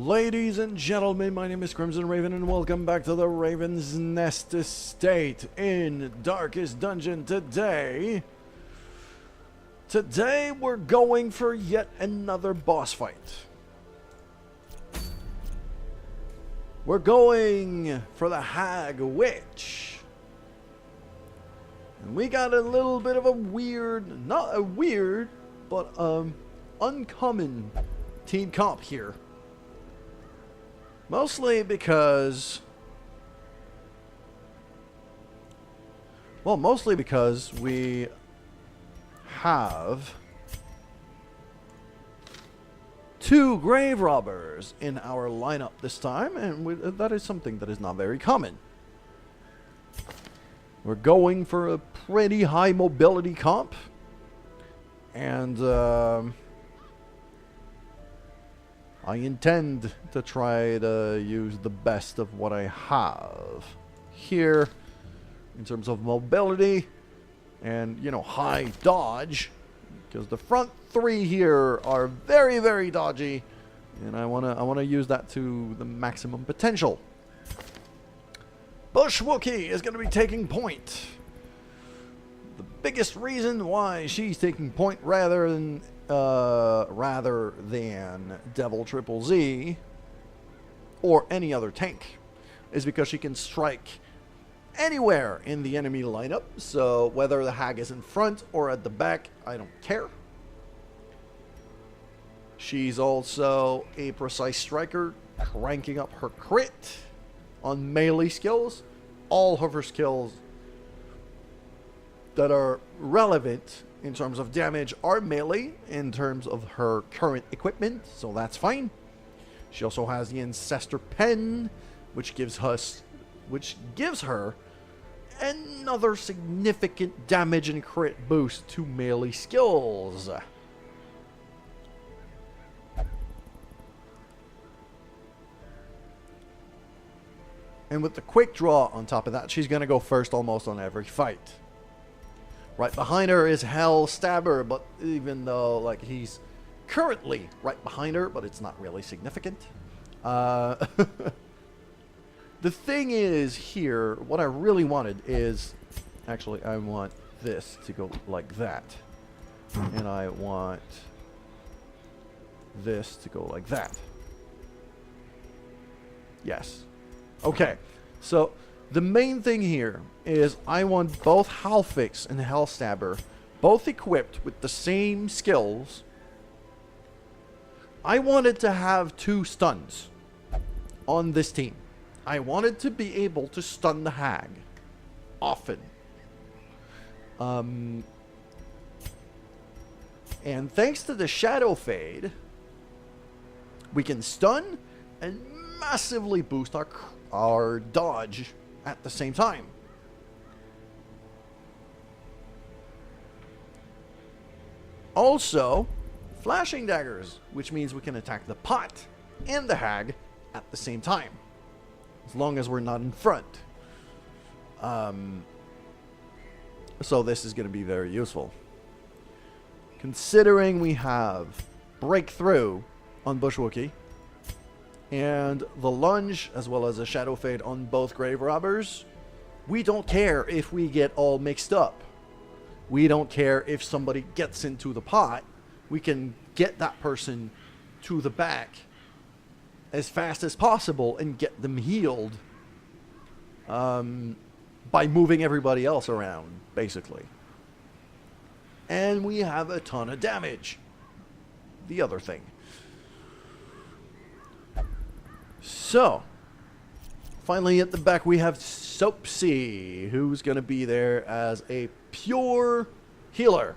Ladies and gentlemen, my name is Crimson Raven and welcome back to the Raven's Nest Estate in Darkest Dungeon today. Today we're going for yet another boss fight. We're going for the Hag Witch. And we got a little bit of a weird, not a weird, but uncommon team comp here. Mostly because we have two grave robbers in our lineup this time, and that is something that is not very common. We're going for a pretty high mobility comp, and I intend to try to use the best of what I have here in terms of mobility and, you know, high dodge, because the front three here are very, very dodgy, and I wanna use that to the maximum potential. Bushwookie is going to be taking point. The biggest reason why she's taking point rather than Devil Triple Z or any other tank is because she can strike anywhere in the enemy lineup. So whether the Hag is in front or at the back, I don't care. She's also a precise striker, cranking up her crit on melee skills. All of her skills that are relevant in terms of damage are melee in terms of her current equipment, so that's fine. She also has the Ancestor Pen, which gives her another significant damage and crit boost to melee skills. And with the quick draw on top of that, she's going to go first almost on every fight. Right behind her is Hellstabber, but even though like he's currently right behind her, but it's not really significant. The thing is here, what I really wanted is, actually I want this to go like that. And I want this to go like that. Yes. Okay, so the main thing here is I want both Halffix and Hellstabber both equipped with the same skills. I wanted to have two stuns on this team. I wanted to be able to stun the Hag often. And thanks to the Shadow Fade, we can stun and massively boost our dodge at the same time. Also, flashing daggers, which means we can attack the pot and the Hag at the same time, as long as we're not in front. So this is going to be very useful. Considering we have Breakthrough on Bushwookie, and the lunge, as well as a shadow fade on both grave robbers, we don't care if we get all mixed up. We don't care if somebody gets into the pot. We can get that person to the back as fast as possible and get them healed by moving everybody else around, basically. And we have a ton of damage. The other thing. So, finally at the back we have Soapsie, who's going to be there as a pure healer.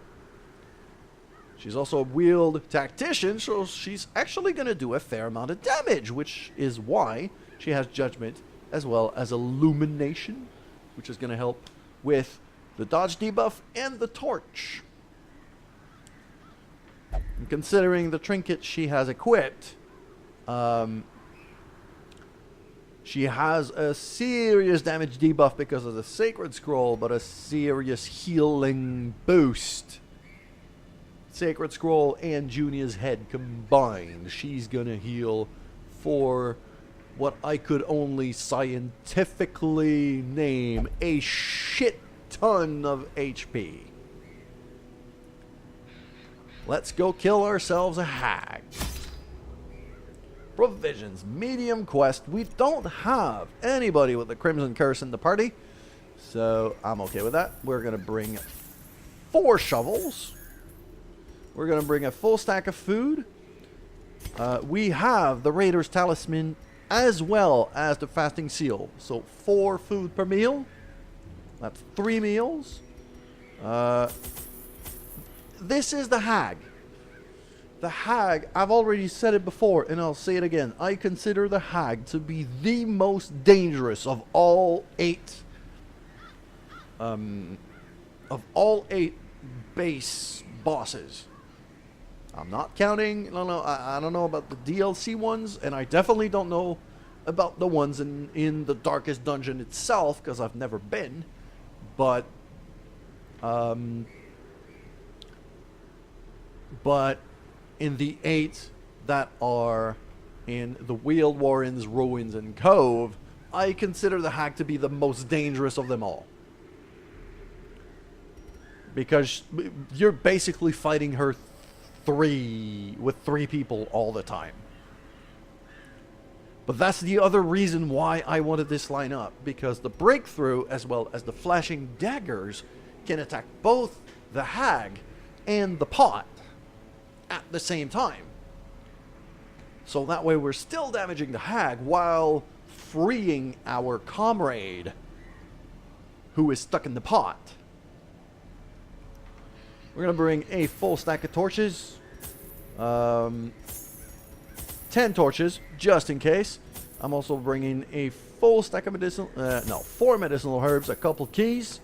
She's also a wheeled tactician, so she's actually going to do a fair amount of damage, which is why she has Judgment as well as Illumination, which is going to help with the dodge debuff and the torch. And considering the trinket she has equipped, she has a serious damage debuff because of the Sacred Scroll, but a serious healing boost. Sacred Scroll and Junior's head combined, she's gonna heal for what I could only scientifically name a shit ton of HP. Let's go kill ourselves a hag. Provisions, medium quest. We don't have anybody with the Crimson Curse in the party, so I'm okay with that. We're going to bring 4 shovels. We're going to bring a full stack of food. We have the Raider's Talisman as well as the Fasting Seal. So 4 food per meal. That's 3 meals. This is the hag. The hag, I've already said it before and I'll say it again. I consider the hag to be the most dangerous of all 8 base bosses. I'm not counting, I don't know about the DLC ones, and I definitely don't know about the ones in the Darkest Dungeon itself, because I've never been, but in the 8 that are in the Wheeled Warrens, Ruins, and Cove, I consider the hag to be the most dangerous of them all. Because you're basically fighting her with 3 people all the time. But that's the other reason why I wanted this line up, because the breakthrough as well as the flashing daggers can attack both the hag and the pot at the same time. So that way we're still damaging the hag while freeing our comrade who is stuck in the pot. We're going to bring a full stack of torches. 10 torches, just in case. I'm also bringing a full stack of 4 medicinal herbs, a couple keys.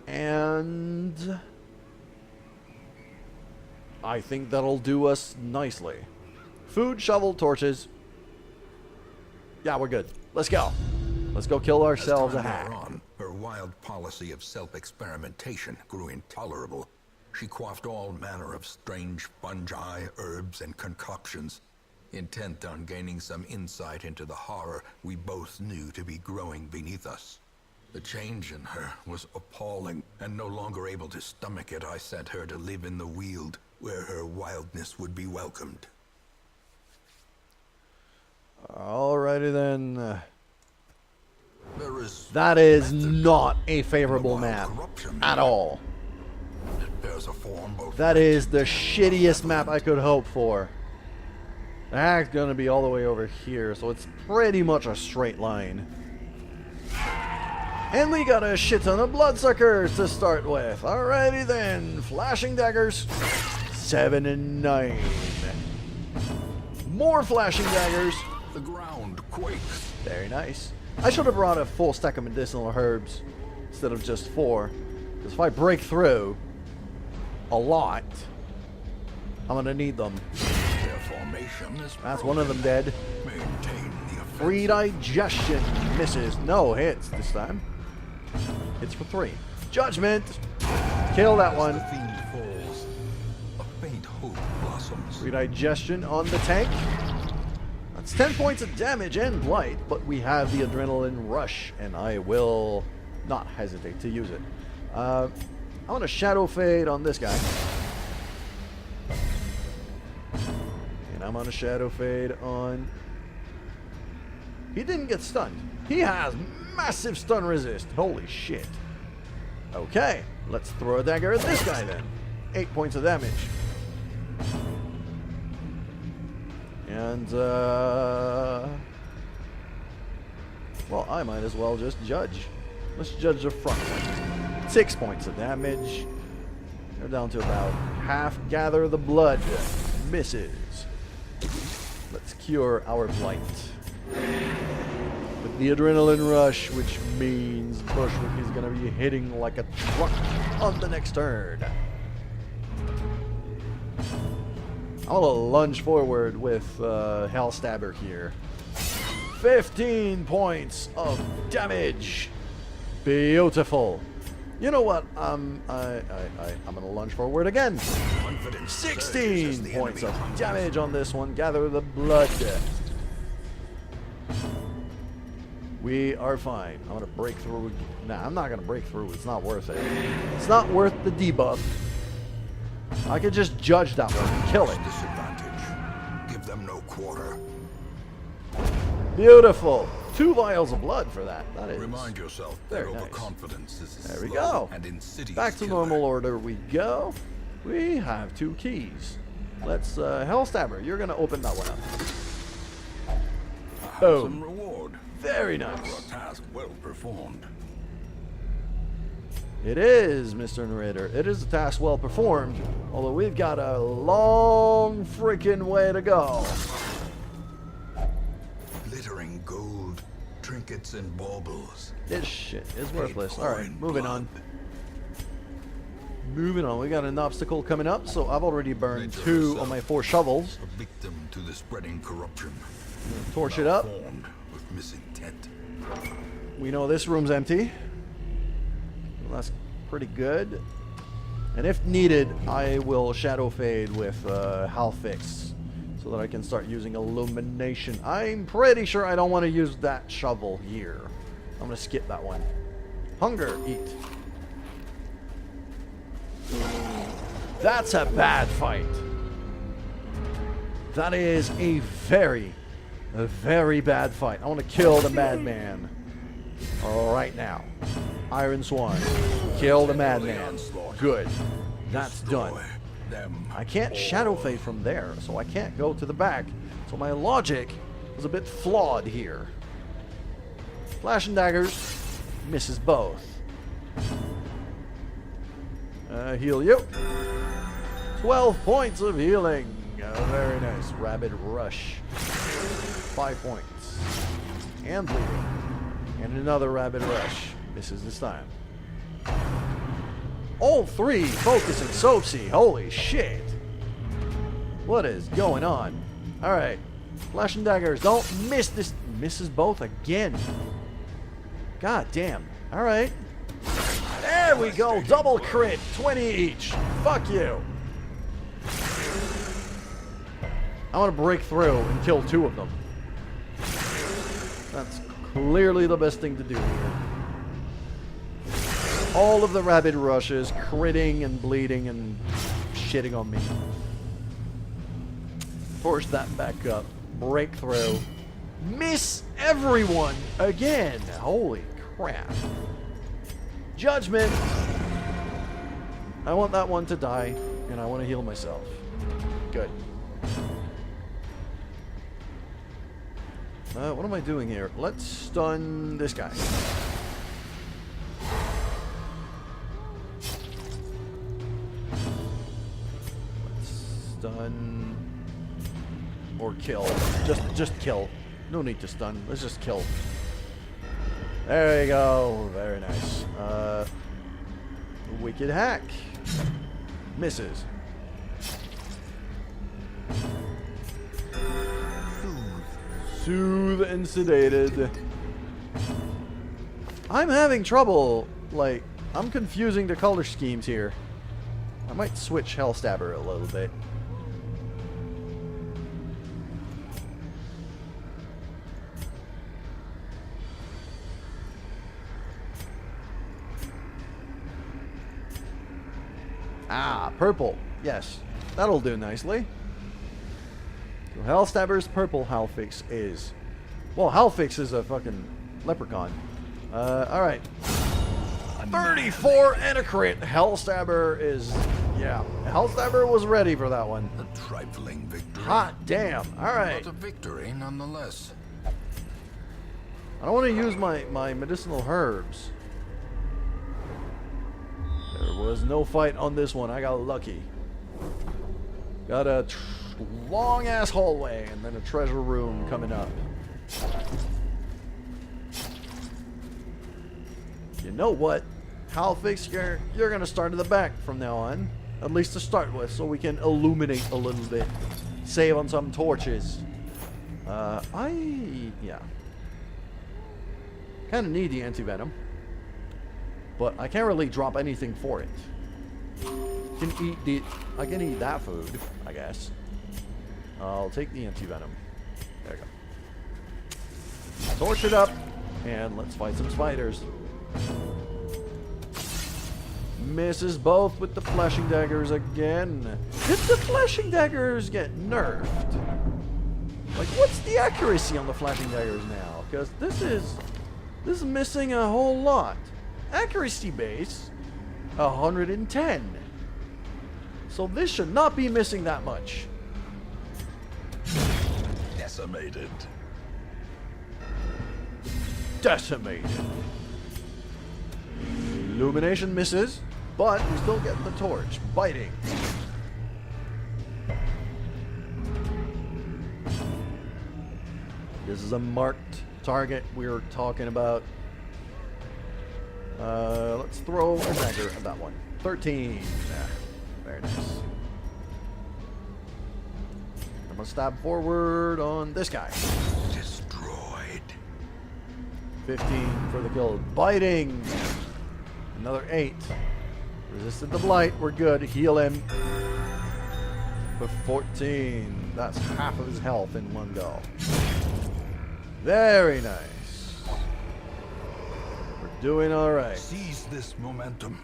And I think that'll do us nicely. Food, shovel, torches. Yeah, we're good. Let's go. Let's go kill ourselves a hag. Her wild policy of self-experimentation grew intolerable. She quaffed all manner of strange fungi, herbs, and concoctions, intent on gaining some insight into the horror we both knew to be growing beneath us. The change in her was appalling, and no longer able to stomach it, I sent her to live in the Weald, where her wildness would be welcomed. Alrighty then. That is not a favorable map at all. That is the shittiest map I could hope for. The hag's gonna be all the way over here, so it's pretty much a straight line. And we got a shit ton of bloodsuckers to start with. Alrighty then, flashing daggers, 7 and 9. More flashing daggers. The ground quakes. Very nice. I should have brought a full stack of medicinal herbs instead of just 4. Because if I break through a lot, I'm going to need them. Their formation is That's one of them dead. Maintain the Free digestion misses. No hits this time. Hits for 3. Judgment. Kill that one. The fiend falls. A faint hope blossoms. Free digestion on the tank. That's 10 points of damage and blight, but we have the adrenaline rush, and I will not hesitate to use it. I'm going to shadow fade on this guy. And I'm going to shadow fade on... He didn't get stunned. He has massive stun resist. Holy shit. Okay, let's throw a dagger at this guy then. 8 points of damage. And, well, I might as well just judge. Let's judge the front one. 6 points of damage. They're down to about half. Gather the blood. Misses. Let's cure our blight. With the adrenaline rush, which means Bushwookie is going to be hitting like a truck on the next turn. I'm going to lunge forward with Hellstabber here. 15 points of damage. Beautiful. You know what? I'm going to lunge forward again. 16 points of damage on this one. Gather the blood. We are fine. I'm gonna break through. Nah, I'm not gonna break through. It's not worth it. It's not worth the debuff. I could just judge that one and kill it. Disadvantage. Give them no quarter. Beautiful. 2 vials of blood for that. That is. Remind yourself that very nice. overconfidence is a There we slow go. and insidious Back to killer. normal order we go. We have 2 keys. Let's Hellstabber. You're gonna open that one up. A Boom. handsome reward. Very For nice. a task well performed. It is, Mr. Narrator. It is a task well performed, although we've got a long freaking way to go. Glittering gold, trinkets and baubles. This shit is Paid worthless. for Alright, in moving blood. on. Moving on. We got an obstacle coming up, so I've already burned Nature 2 herself. of my 4 shovels. A victim to the spreading corruption. Torch it up. Malformed with misintent. We know this room's empty. Well, that's pretty good. And if needed, I will shadow fade with Halffix so that I can start using illumination. I'm pretty sure I don't want to use that shovel here. I'm going to skip that one. Hunger, eat. That's a bad fight. That is a very bad fight. I want to kill the madman. Right now. Iron Swan. Kill the madman. Good. That's done. Destroy them I can't shadow fade from there, so I can't go to the back. So my logic was a bit flawed here. Flash and daggers. Misses both. Heal you. 12 points of healing. Very nice. Rabid Rush. 5 points. And bleeding. And another Rabid Rush. Misses this time. All 3 focusing Soapsie. Holy shit. What is going on? Alright. Flash and daggers. Don't miss this. Misses both again. God damn. Alright. There we go. Double crit. 20 each. Fuck you. I want to break through and kill 2 of them. That's clearly the best thing to do here. All of the rabid rushes, critting and bleeding and shitting on me. Force that back up. Break through. Miss everyone again. Holy crap. Judgment. I want that one to die, and I want to heal myself. Good. What am I doing here? Let's stun this guy. Let's stun or kill. Just kill. No need to stun. Let's just kill. There you go. Very nice. Wicked hack. Misses. Soothe and sedated. I'm having trouble. Like, I'm confusing the color schemes here. I might switch Hellstabber a little bit. Ah, purple. Yes, that'll do nicely. So Hellstabber's purple Halffix is... Well, Halffix is a fucking leprechaun. Alright. 34 and a crit. Hellstabber is... Yeah, Hellstabber was ready for that one. A trifling victory. Hot damn. Alright. But a victory nonetheless. I don't want to use my medicinal herbs. There was no fight on this one. I got lucky. Got a long-ass hallway and then a treasure room coming up. You know what? Halffix, you're going to start at the back from now on. At least to start with, so we can illuminate a little bit. Save on some torches. Yeah. Kind of need the anti-venom. But I can't really drop anything for it. I can eat that food, I guess. I'll take the anti-venom. There you go. Torch it up. And let's fight some spiders. Misses both with the flashing daggers again. Did the flashing daggers get nerfed? Like, what's the accuracy on the flashing daggers now? Because this is missing a whole lot. Accuracy base, 110. So this should not be missing that much. Decimated. Decimated. Illumination misses, but we still get the torch. Biting. This is a marked target we're talking about. Let's throw a dagger at that one. 13. Yeah, very nice. I'm gonna stab forward on this guy. Destroyed. 15 for the kill. Biting. Another 8. Resisted the blight. We're good. Heal him. For 14. That's half of his health in one go. Very nice. We're doing alright. Seize this momentum.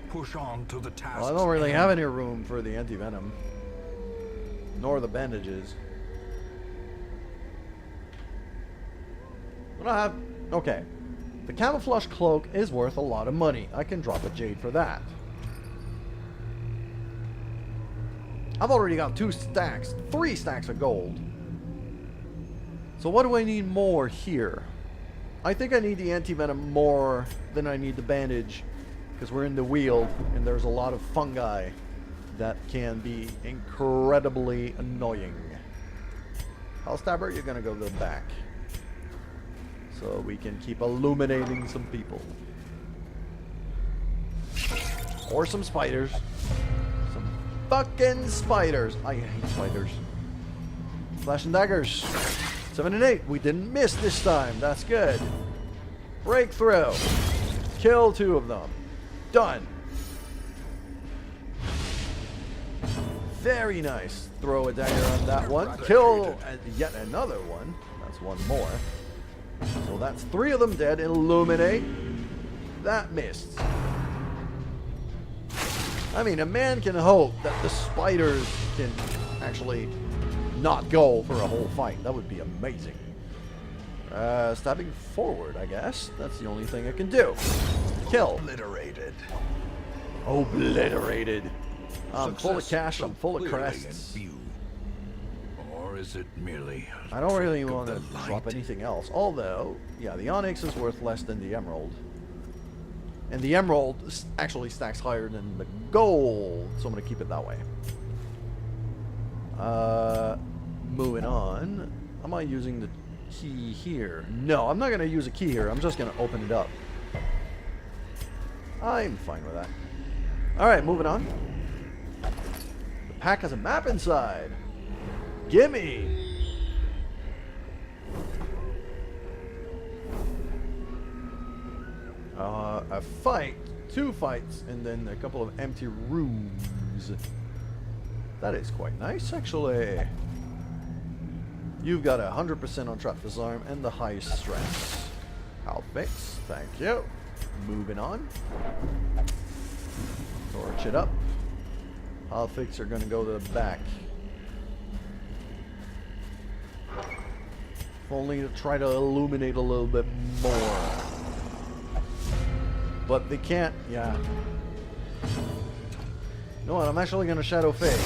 Push on to the task. Well, I don't really have any room for the anti-venom. Nor the bandages. What I have... Okay. The camouflage cloak is worth a lot of money. I can drop a jade for that. I've already got 3 stacks of gold. So what do I need more here? I think I need the anti-venom more than I need the bandage, because we're in the wheel and there's a lot of fungi that can be incredibly annoying. Hellstabber, you're gonna go to the back, so we can keep illuminating some people. Or some spiders. Some fucking spiders. I hate spiders. Flash and daggers. 7 and 8. We didn't miss this time. That's good. Breakthrough. Kill 2 of them. Done. Very nice. Throw a dagger on that one. Kill yet another one. That's one more. So that's 3 of them dead. Illuminate. That missed. I mean, a man can hope that the spiders can actually not go for a whole fight. That would be amazing. Stabbing forward, I guess. That's the only thing I can do. Kill. Obliterated. Obliterated. I'm full of Success cash. so I'm full of clearly crests. in view. Or is it merely a I don't really trick of want to the drop light? anything else. Although, yeah, the onyx is worth less than the emerald. And the emerald actually stacks higher than the gold. So I'm going to keep it that way. Moving on. Am I using the key here? No, I'm not going to use a key here. I'm just going to open it up. I'm fine with that. Alright, moving on. The pack has a map inside. Gimme! A fight, 2 fights, and then a couple of empty rooms. That is quite nice, actually. You've got 100% on trap disarm and the highest strength. Halffix, thank you. Moving on. Torch it up. Halffix are going to go to the back. If only to try to illuminate a little bit more. But they can't, yeah. You know what, I'm actually going to Shadow Fade.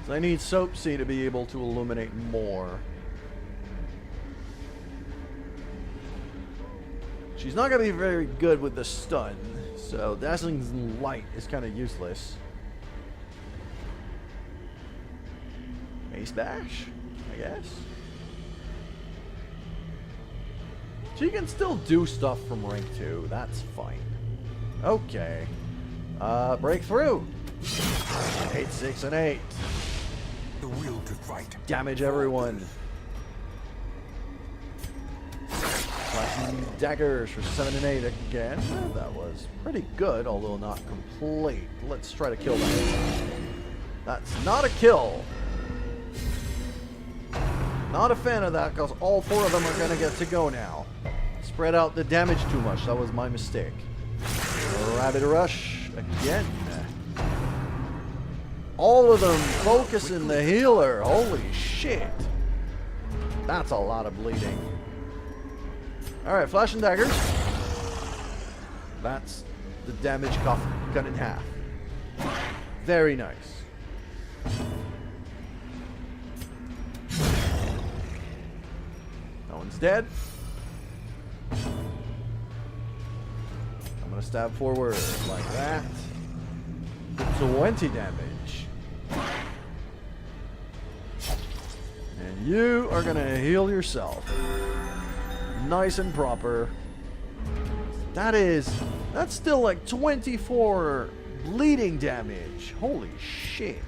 So I need Soapsie to be able to illuminate more. She's not going to be very good with the stun, so Dazzling Light is kind of useless. Ace Bash, I guess. She can still do stuff from rank 2, that's fine. Okay. Breakthrough. 8, 6, and 8. The will to fight. Damage everyone. Flashing daggers for 7 and 8 again. That was pretty good, although not complete. Let's try to kill that. That's not a kill. Not a fan of that, because all 4 of them are going to get to go now. Spread out the damage too much. That was my mistake. Rabbit Rush again. All of them focusing the healer. Holy shit. That's a lot of bleeding. Alright, Flash and Daggers. That's the damage cut in half. Very nice. That one's dead. I'm gonna stab forward like that. 20 damage. And you are gonna heal yourself. Nice and proper. That's still like 24 bleeding damage. Holy shit.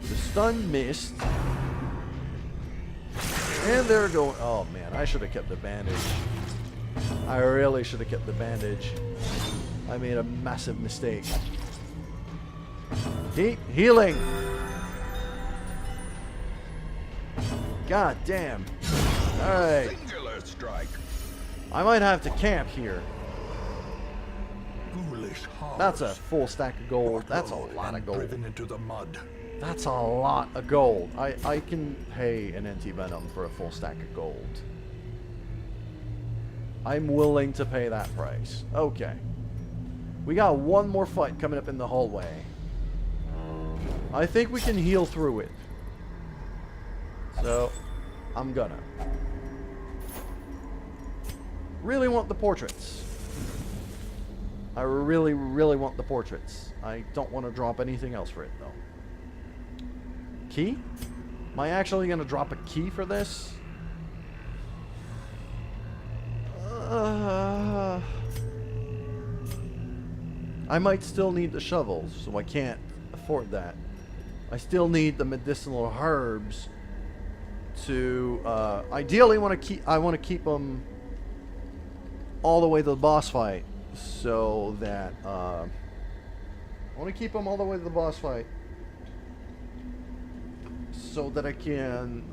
The stun missed. And they're going... Oh man, I should have kept the bandage. I really should have kept the bandage. I made a massive mistake. Keep healing. God damn. Alright. Singular strike. I might have to camp here. Foolish hearts. That's a full stack of gold. That's a lot of gold. Driven into the mud. That's a lot of gold. I can pay an anti-venom for a full stack of gold. I'm willing to pay that price. Okay. We got one more fight coming up in the hallway. I think we can heal through it. So, I'm gonna. Really want the portraits. I really, really want the portraits. I don't want to drop anything else for it, though. Key? Am I actually going to drop a key for this? I might still need the shovels, so I can't afford that. I still need the medicinal herbs to... ideally, I want to keep them all the way to the boss fight, so that... I want to keep them all the way to the boss fight, so that I can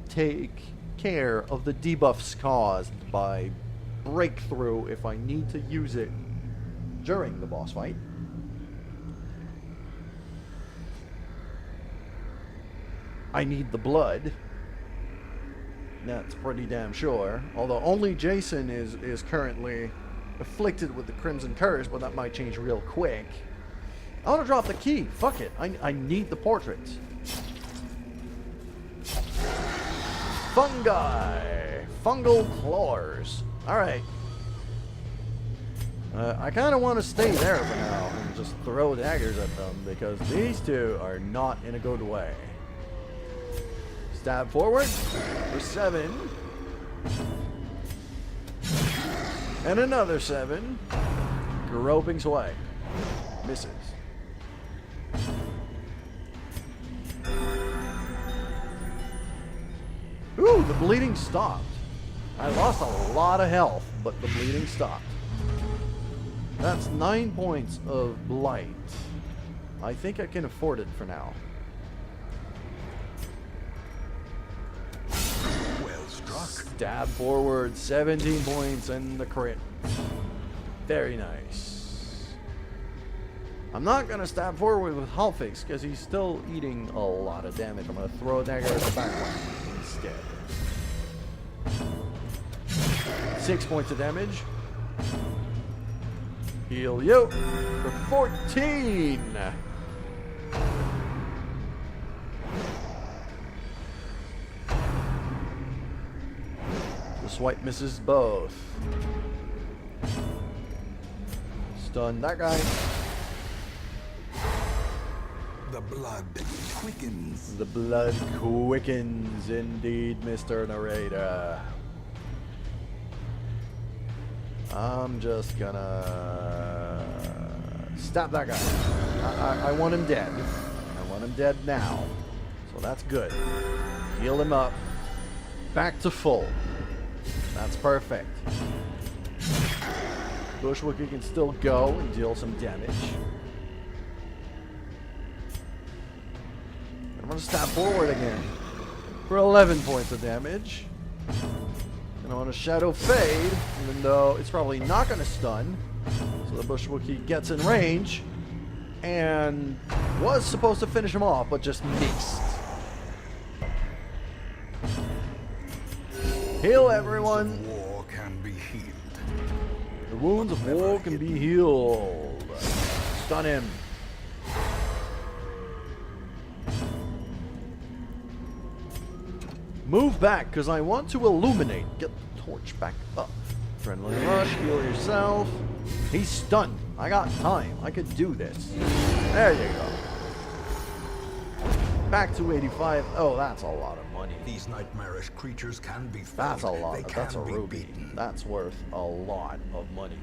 take care of the debuffs caused by breakthrough if I need to use it during the boss fight. I need the blood. That's pretty damn sure. Although only Jason is currently afflicted with the Crimson Curse, but that might change real quick. I want to drop the key. Fuck it. I need the portraits. Fungi. Fungal claws. Alright. I kind of want to stay there for now and just throw daggers at them because these two are not in a good way. Stab forward for 7. And another 7. Groping Swipe. Misses. Ooh, the bleeding stopped. I lost a lot of health, but the bleeding stopped. That's 9 points of blight. I think I can afford it for now. Well struck. Stab forward, 17 points, and the crit. Very nice. I'm not going to stab forward with Halffix because he's still eating a lot of damage. I'm going to throw a dagger at the back one instead. 6 points of damage. Heal you for 14. The swipe misses both. Stun that guy. The blood quickens. The blood quickens indeed, Mr. Narrator. I'm just gonna stab that guy. I want him dead. I want him dead now. So that's good. Heal him up. Back to full. That's perfect. Bushwookie can still go and deal some damage. I'm gonna stab forward again. for 11 points of damage. And on a Shadow Fade, even though it's probably not going to stun. So the Bushwookie gets in range and was supposed to finish him off, but just missed. Heal everyone. War can be healed. The wounds of war can be healed. Stun him. Move back, because I want to illuminate. Get the torch back up. Adrenaline rush, heal yourself. He's stunned. I got time. I could do this. There you go. Back to 85. Oh, that's a lot of money. These nightmarish creatures can be felled. That's a lot. They That's a can be ruby. beaten. That's worth a lot of money.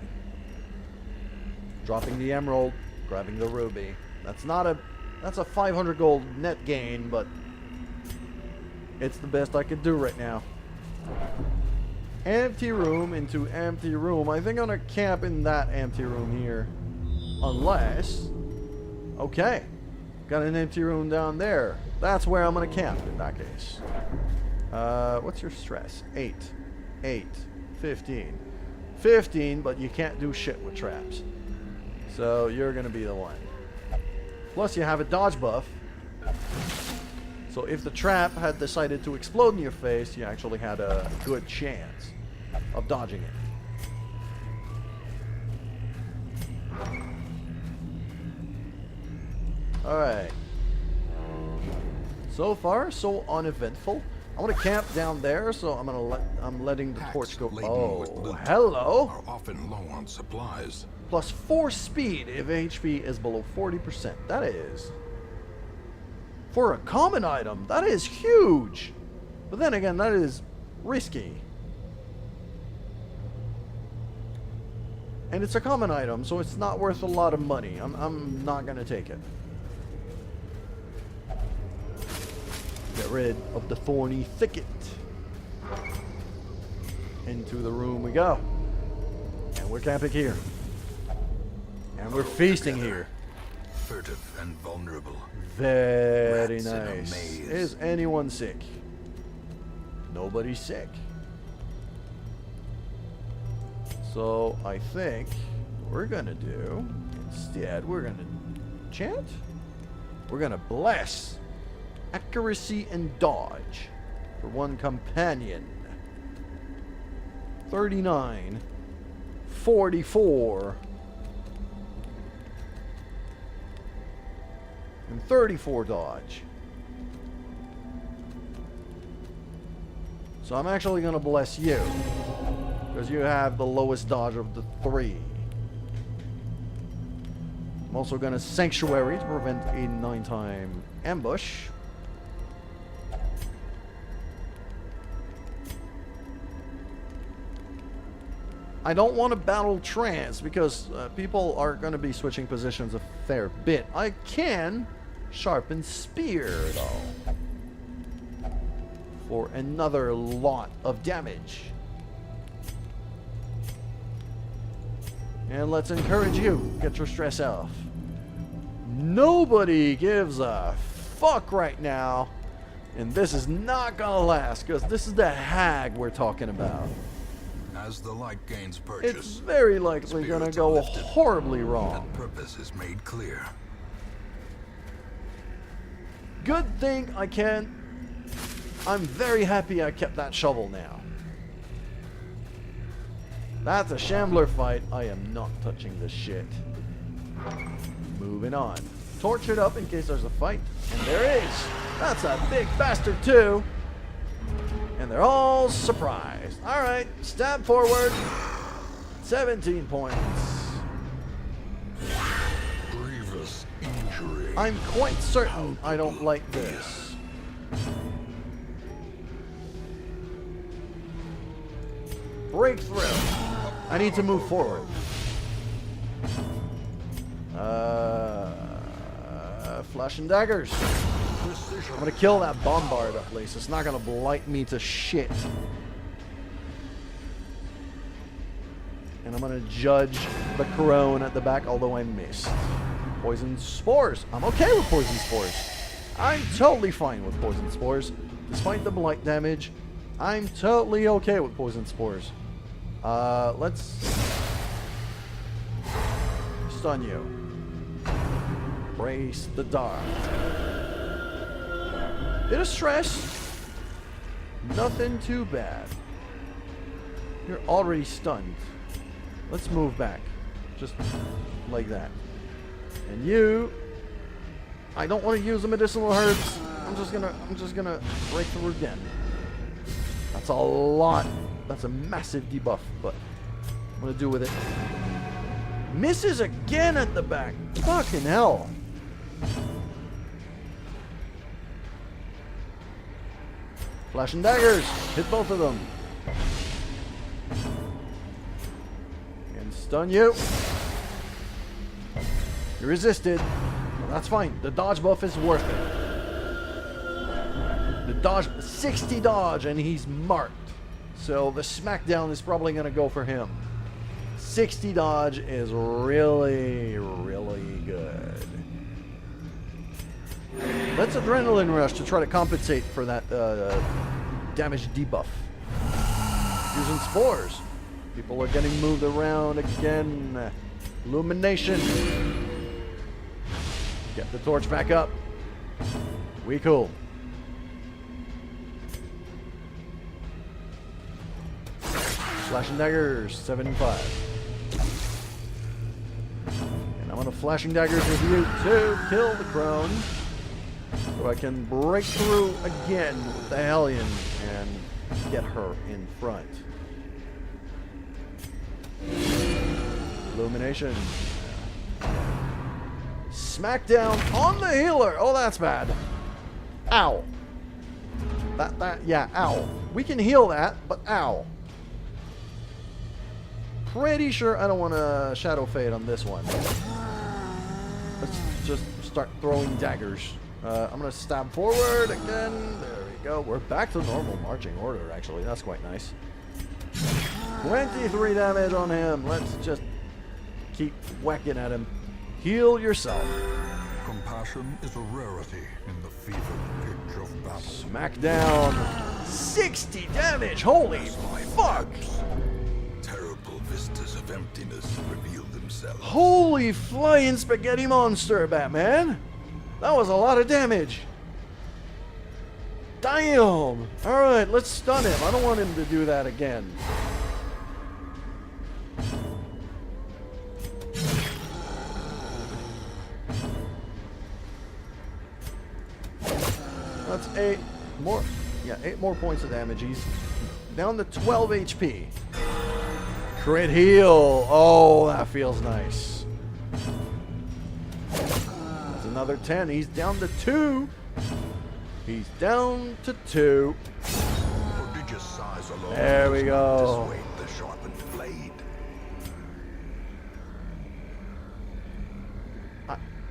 Dropping the emerald, grabbing the ruby. That's a 500 gold net gain, but it's the best I could do right now. Empty room into empty room. I think I'm gonna camp in that empty room here. Unless... Okay. Got an empty room down there. That's where I'm gonna camp in that case. What's your stress? 8. 8. 15. 15, but you can't do shit with traps. So you're gonna be the one. Plus you have a dodge buff. So if the trap had decided to explode in your face, you actually had a good chance of dodging it. Alright. So far, so uneventful. I want to camp down there, so I'm letting the torch go. Oh, hello. Are often low on supplies. Plus 4 speed if HP is below 40%. That is... For a common item, that is huge. But then again, that is risky. And it's a common item, so it's not worth a lot of money. I'm not going to take it. Get rid of the thorny thicket. Into the room we go. And we're camping here. And we're feasting here. Furtive and vulnerable. Very Rats in a nice. maze. Is anyone sick? Nobody's sick. So I think we're gonna do instead we're gonna chant. We're gonna bless accuracy and dodge for one companion. 39, 44. And 34 dodge. So I'm actually going to bless you. Because you have the lowest dodge of the 3. I'm also going to Sanctuary to prevent a 9-time ambush. I don't want to battle trance because people are going to be switching positions a fair bit. I can sharpen spear though for another lot of damage. And let's encourage you. Get your stress off. Nobody gives a fuck right now. And this is not going to last because this is the hag we're talking about. As the light gains purchase, It's very likely going to spirits go are lifted, horribly wrong. and purpose is made clear. Good thing I can. I'm very happy I kept that shovel now. That's a shambler fight. I am not touching this shit. Moving on. Torch it up in case there's a fight. And there is. That's a big bastard too. And they're all surprised. Alright, stab forward. 17 points. Grievous injury. I'm quite certain I don't like this. Breakthrough. I need to move forward. Flash and daggers. I'm gonna kill that bombard at least. It's not gonna blight me to shit. And I'm gonna judge the crone at the back, although I missed. Poison spores. I'm okay with poison spores. I'm totally fine with poison spores. Despite the blight damage, I'm totally okay with poison spores. Let's stun you. Brace the dart. Bit of stress. Nothing too bad. You're already stunned. Let's move back. Just like that. And you, I don't want to use the medicinal herbs. I'm just gonna break through again. That's a lot. That's a massive debuff, but I'm gonna do with it. Misses again at the back. Fucking hell. Flash and daggers. Hit both of them. And stun you. You resisted. Well, that's fine. The dodge buff is worth it. The dodge, 60 dodge, and he's marked. So the smackdown is probably going to go for him. 60 dodge is really, really good. Let's adrenaline rush to try to compensate for that damage debuff. Using spores. People are getting moved around again. Illumination. Get the torch back up. We cool. Flash and daggers, 7-5. And I'm gonna flashing daggers with you to kill the crone. So I can break through again with the Hellion and get her in front. Illumination. Smackdown on the healer. Oh, that's bad. Ow. Yeah, ow. We can heal that, but ow. Pretty sure I don't want to Shadow Fade on this one. Let's just start throwing daggers. I'm going to stab forward again. There we go. We're back to normal marching order, actually. That's quite nice. 23 damage on him. Let's just keep whacking at him. Heal yourself. Compassion is a rarity in the fevered pitch of battle. Smack down. 60 damage. Holy fuck. Terrible vistas of emptiness revealed themselves. Holy flying spaghetti monster, Batman. That was a lot of damage. Damn. Alright, let's stun him. I don't want him to do that again. That's 8 more. Yeah, 8 more points of damage. He's down to 12 HP. Crit heal. Oh, that feels nice. That's another 10. He's down to 2. He's down to 2. Prodigious size alone. There we go. Dissuade the sharpened blade.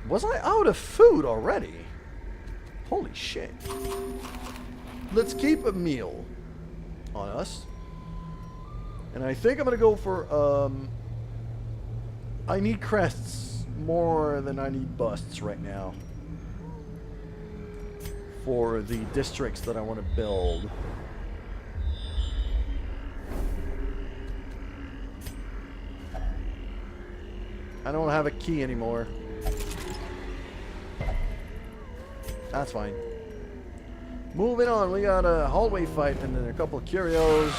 Was I out of food already? Holy shit. Let's keep a meal on us. And I think I'm going to go for, I need crests more than I need busts right now. For the districts that I want to build. I don't have a key anymore. That's fine. Moving on, we got a hallway fight and then a couple of curios.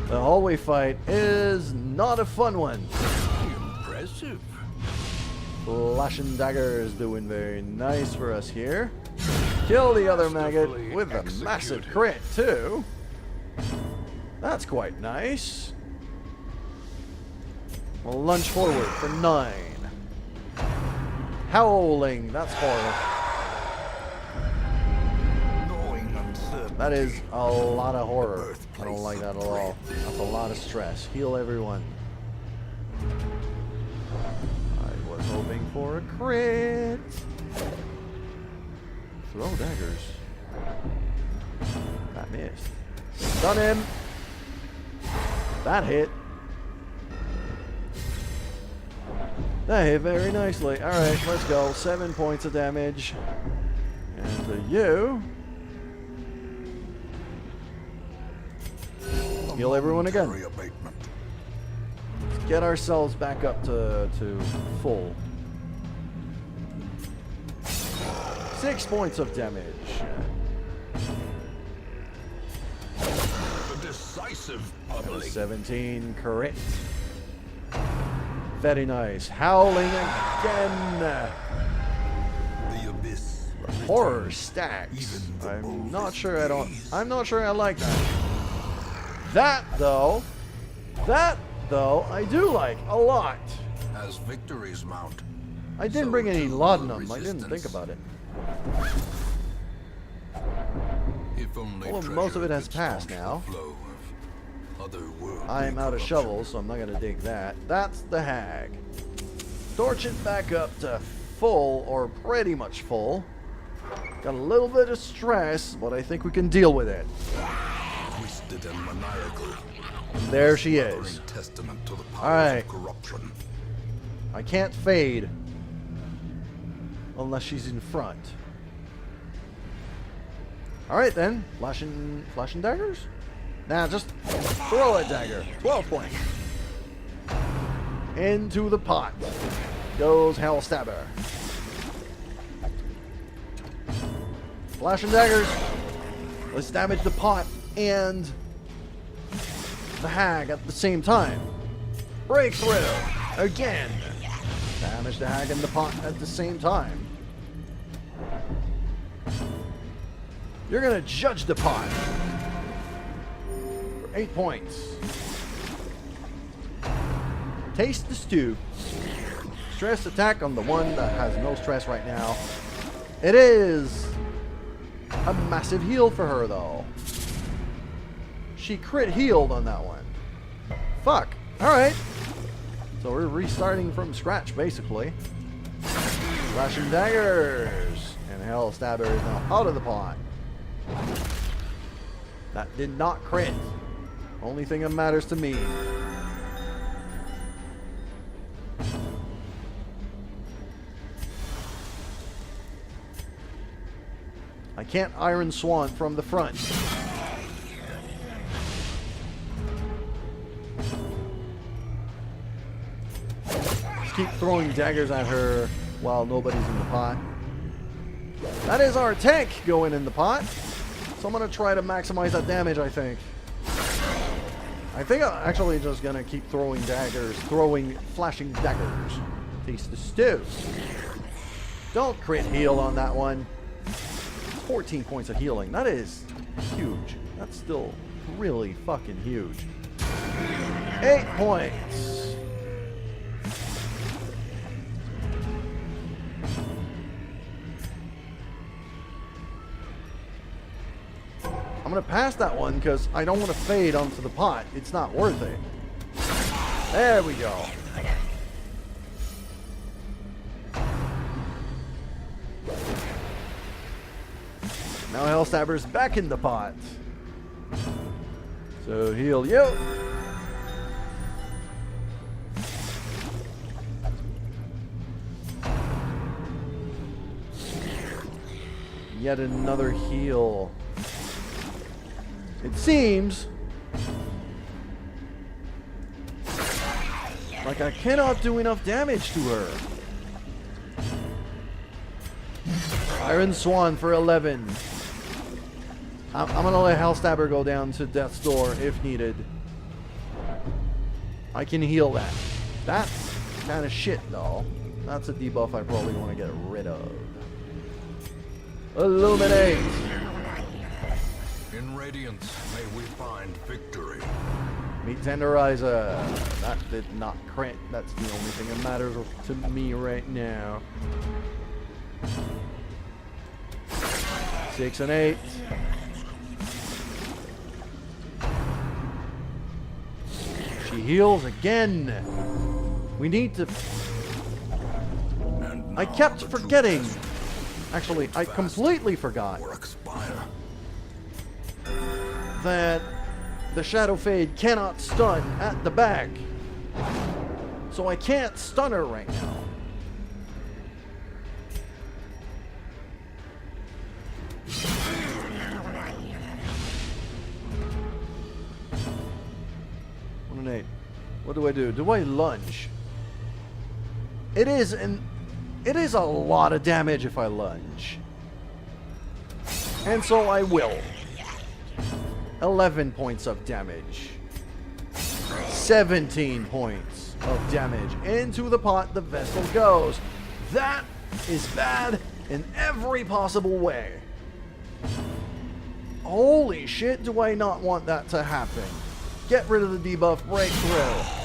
The hallway fight is not a fun one. Impressive. Flash and dagger is doing very nice for us here. Kill the other maggot with a massive crit too. That's quite nice. We'll lunge forward for 9. Howling, that's horrible. That is a lot of horror. I don't like that at all. That's a lot of stress. Heal everyone. I was hoping for a crit. Throw daggers. That missed. Stun him. That hit. That hit very nicely. Alright, let's go. 7 points of damage. And to you... Heal everyone again. Momentary abatement. Let's get ourselves back up to full. 6 points of damage. The decisive bubbling. 17 correct. Very nice. Howling again. The abyss. Horror stacks. I'm not sure I like that. That though, I do like a lot. As victories mount. I didn't bring any laudanum. I didn't think about it. If only Well, most of it has could passed staunch now. the flow of otherworldly I'm out of corruption. shovels, so I'm not gonna dig that. That's the hag. Torch it back up to full, or pretty much full. Got a little bit of stress, but I think we can deal with it. Twisted and maniacal. There she Smothering is. Testament to the powers Alright. of corruption. I can't fade unless she's in front. Alright then. Flashing daggers? Nah, just throw a dagger. 12 points. Into the pot goes Hellstabber. Flashing daggers. Let's damage the pot and the hag at the same time. Breakthrough. Again. Damage the hag and the pot at the same time. You're gonna judge the pot. For 8 points. Taste the stew. Stress attack on the one that has no stress right now. It is a massive heal for her though. She crit healed on that one. Fuck. Alright. So we're restarting from scratch basically. Flashing daggers. And Hellstabber is now out of the pot. That did not crit. Only thing that matters to me. I can't Iron Swan from the front. Just keep throwing daggers at her while nobody's in the pot. That is our tank going in the pot. So I'm going to try to maximize that damage, I think. I think I'm actually just going to keep throwing daggers, flashing daggers. Taste the stew. Don't crit heal on that one. 14 points of healing. That is huge. That's still really fucking huge. 8 points. I'm going to pass that one because I don't want to fade onto the pot. It's not worth it. There we go. Now Hellstabber's back in the pot. So heal you. Yet another heal. It seems like I cannot do enough damage to her. Iron Swan for 11. I'm gonna let Hellstabber go down to death's door if needed. I can heal that. That's kind of shit though. That's a debuff I probably want to get rid of. Illuminate! In Radiance, may we find victory. Meet Tenderizer. That did not crit. That's the only thing that matters to me right now. 6 and 8. She heals again. We need to... And I now kept the true forgetting. test Actually, I completely forgot or expire. that the Shadow Fade cannot stun at the back. So I can't stun her right now. What do I do? Do I lunge? It is a lot of damage if I lunge. And so I will. 11 points of damage. 17 points of damage. Into the pot the Vestal goes. That is bad in every possible way. Holy shit, do I not want that to happen. Get rid of the debuff, break through.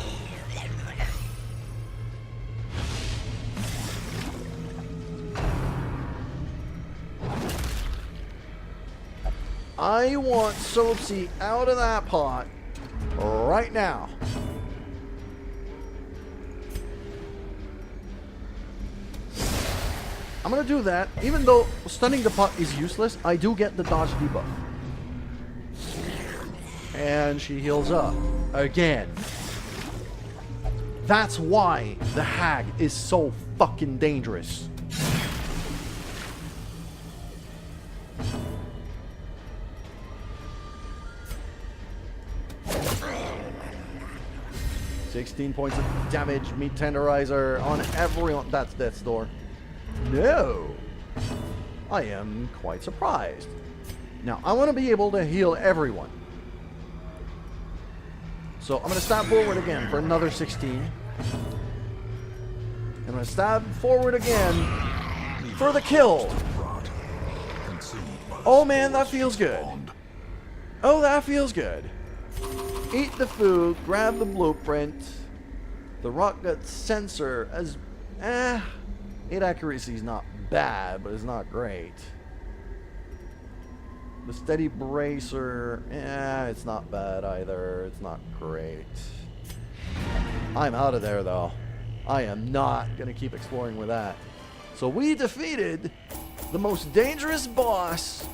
I want Soapsie out of that pot right now. I'm going to do that. Even though stunning the pot is useless, I do get the dodge debuff. And she heals up. Again. That's why the hag is so fucking dangerous. $16 points of damage, meat tenderizer on everyone. That's death's door. No. I am quite surprised. Now, I want to be able to heal everyone. So, I'm going to stab forward again for another 16. I'm going to stab forward again for the kill. Oh man, that feels good. Oh, that feels good. Eat the food, grab the blueprint. The rock gut sensor as 8 accuracy is not bad, but it's not great. The steady bracer, it's not bad either. It's not great. I'm out of there though. I am not gonna keep exploring with that. So we defeated the most dangerous boss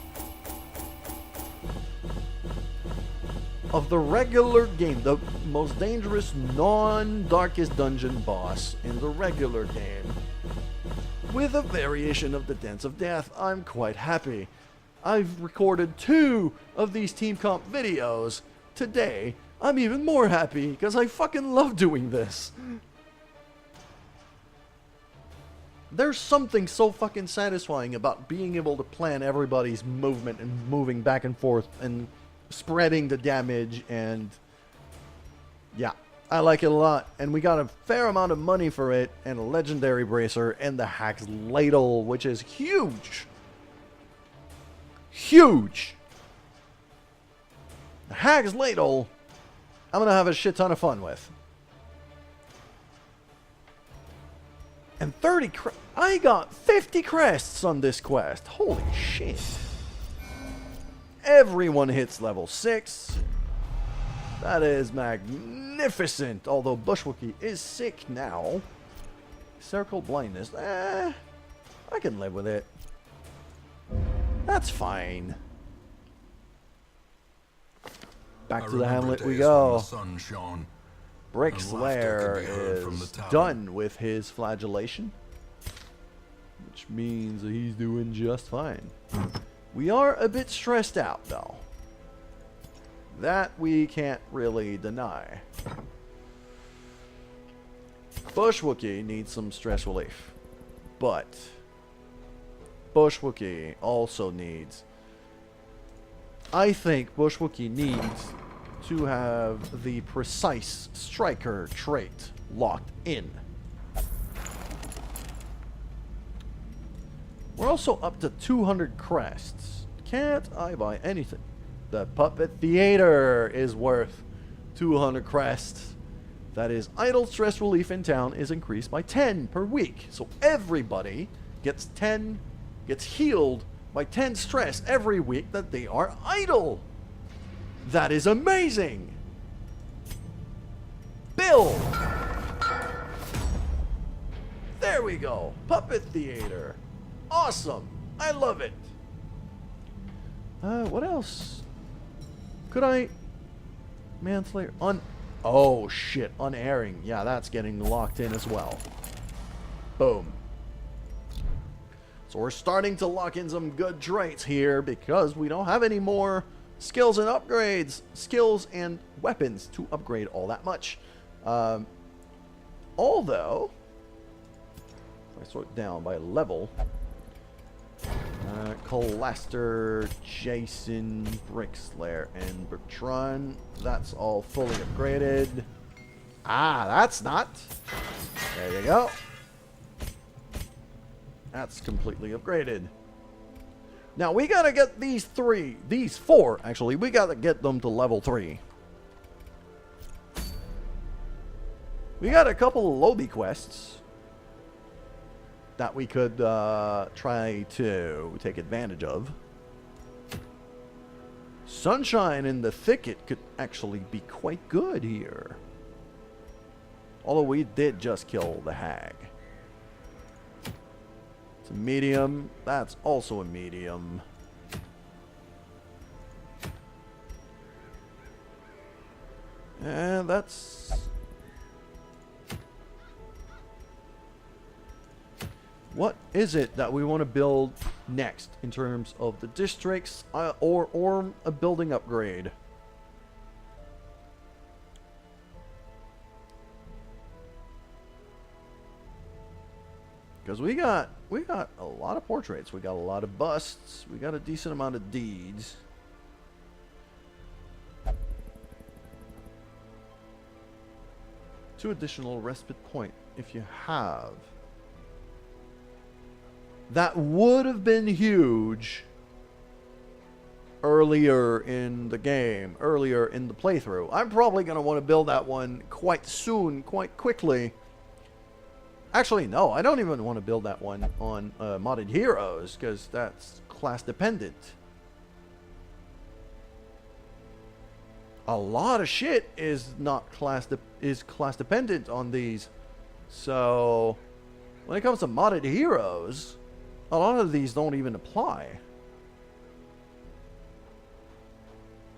of the regular game, the most dangerous non-darkest dungeon boss in the regular game, with a variation of the Dance of Death. I'm quite happy. I've recorded 2 of these Team Comp videos. Today, I'm even more happy because I fucking love doing this. There's something so fucking satisfying about being able to plan everybody's movement and moving back and forth and spreading the damage, and yeah, I like it a lot. And we got a fair amount of money for it, and a legendary bracer, and the Hag's Ladle, which is huge. Huge. The Hag's Ladle, I'm gonna have a shit ton of fun with. And 30 I got 50 crests on this quest. Holy shit. Everyone hits level 6. That is magnificent. Although Bushwookie is sick now. Circle blindness. I can live with it. That's fine. Back to the hamlet we go. Brick's lair is done with his flagellation, which means that he's doing just fine. We are a bit stressed out, though. That we can't really deny. Bushwookie needs some stress relief. But Bushwookie also needs... I think Bushwookie needs to have the precise striker trait locked in. We're also up to 200 crests. Can't I buy anything? The Puppet Theater is worth 200 crests. That is, idle stress relief in town is increased by 10 per week. So everybody gets healed by 10 stress every week that they are idle. That is amazing. Bill. There we go. Puppet Theater. Awesome. I love it. What else? Could I... Manslayer... Oh, shit. Unerring. Yeah, that's getting locked in as well. Boom. So we're starting to lock in some good traits here because we don't have any more skills and upgrades. Skills and weapons to upgrade all that much. Although, if I sort down by level, Colaster, Jason, Brickslayer, and Bertrand, that's all fully upgraded. Ah, that's not. There you go. That's completely upgraded. Now we gotta get these four, actually, we gotta get them to level 3. We got a couple of lobby quests that we could try to take advantage of. Sunshine in the Thicket could actually be quite good here. Although we did just kill the hag. It's a medium. That's also a medium. And that's... What is it that we want to build next in terms of the districts or a building upgrade? Because we got a lot of portraits, we got a lot of busts, we got a decent amount of deeds. Two additional respite point if you have. That would have been huge earlier in the game, earlier in the playthrough. I'm probably going to want to build that one quite soon, quite quickly. Actually, no, I don't even want to build that one on modded heroes, because that's class dependent. A lot of shit is not class dependent on these. So when it comes to modded heroes, a lot of these don't even apply.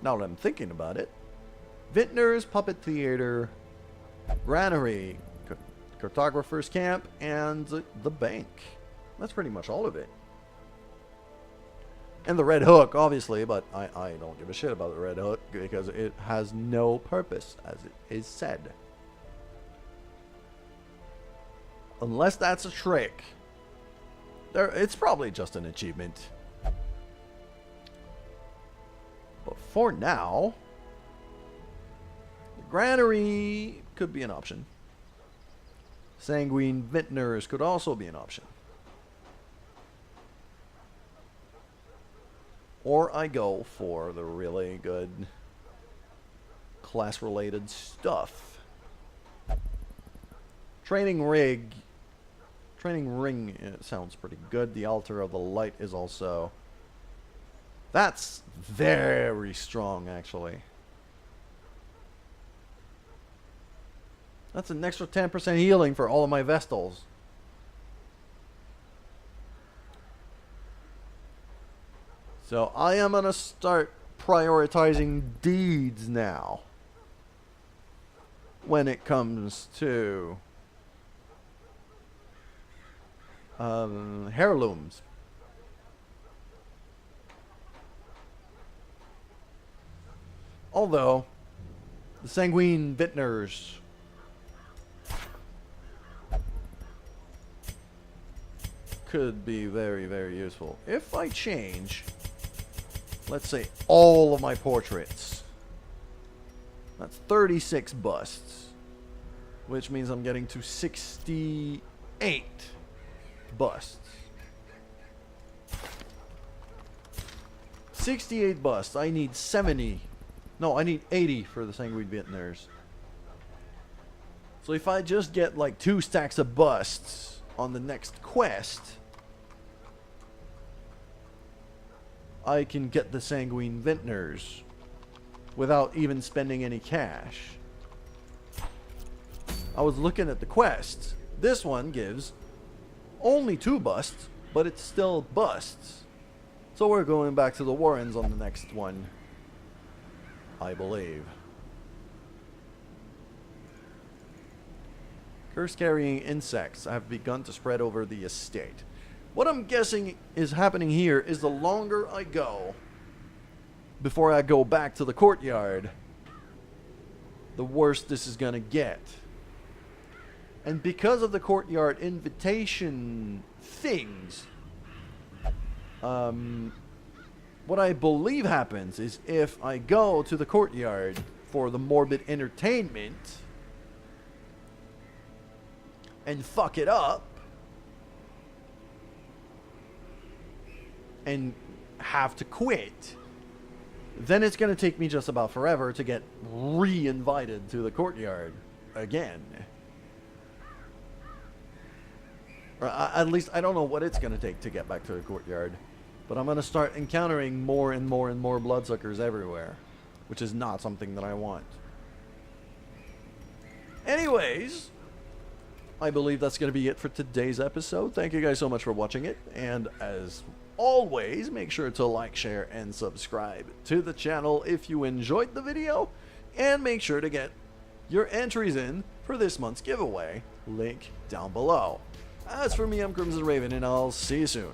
Now that I'm thinking about it. Vintner's Puppet Theater, Granary, Cartographer's Camp, and the bank. That's pretty much all of it. And the Red Hook, obviously, but I don't give a shit about the Red Hook because it has no purpose, as it is said. Unless that's a trick. It's probably just an achievement. But for now, the Granary could be an option. Sanguine Vintners could also be an option. Or I go for the really good class-related stuff. Training Ring, it sounds pretty good. The Altar of the Light is also... That's very strong, actually. That's an extra 10% healing for all of my Vestals. So I am going to start prioritizing deeds now. When it comes to... heirlooms. Although, the Sanguine Vintners could be very, very useful. If I change, let's say, all of my portraits, that's 36 busts, which means I'm getting to 68 busts. 68 busts. I need 70. No, I need 80 for the Sanguine Vintners. So if I just get like 2 stacks of busts on the next quest, I can get the Sanguine Vintners without even spending any cash. I was looking at the quest. This one gives only 2 busts, but it's still busts. So we're going back to the Warrens on the next one, I believe. Curse-carrying insects have begun to spread over the estate. What I'm guessing is happening here is the longer I go before I go back to the courtyard, the worse this is going to get. And because of the courtyard invitation things, what I believe happens is if I go to the courtyard for the morbid entertainment and fuck it up and have to quit, then it's going to take me just about forever to get re-invited to the courtyard again. Or at least I don't know what it's going to take to get back to the courtyard. But I'm going to start encountering more and more and more bloodsuckers everywhere, which is not something that I want. Anyways, I believe that's going to be it for today's episode. Thank you guys so much for watching it. And as always, make sure to like, share, and subscribe to the channel if you enjoyed the video. And make sure to get your entries in for this month's giveaway. Link down below. As for me, I'm Crimson Raven, and I'll see you soon.